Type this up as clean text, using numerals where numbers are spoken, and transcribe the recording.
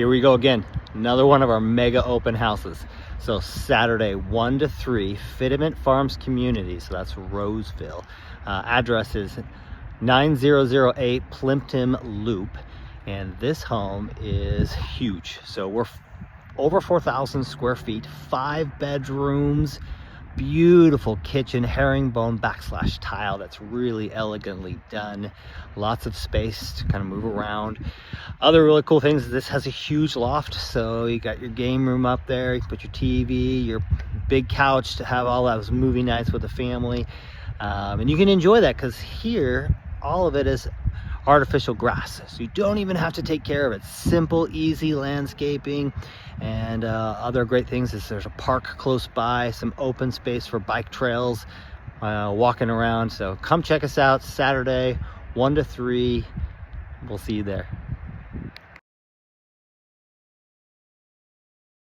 here we go again. Another one of our mega open houses. So Saturday 1 to 3, Fitment Farms Community. So that's Roseville. Address is 9008 Plympton Loop. And this home is huge. So we're over 4,000 square feet, 5 bedrooms, beautiful kitchen, herringbone backslash tile that's really elegantly done. Lots of space to kind of move around. Other really cool things is this has a huge loft, so you got your game room up there. You can put your TV, your big couch to have all those movie nights with the family, and you can enjoy that because here all of it is artificial grass, so you don't even have to take care of it. Simple, easy landscaping. And other great things is there's a park close by, some open space for bike trails, walking around. So come check us out Saturday 1 to 3. We'll see you there.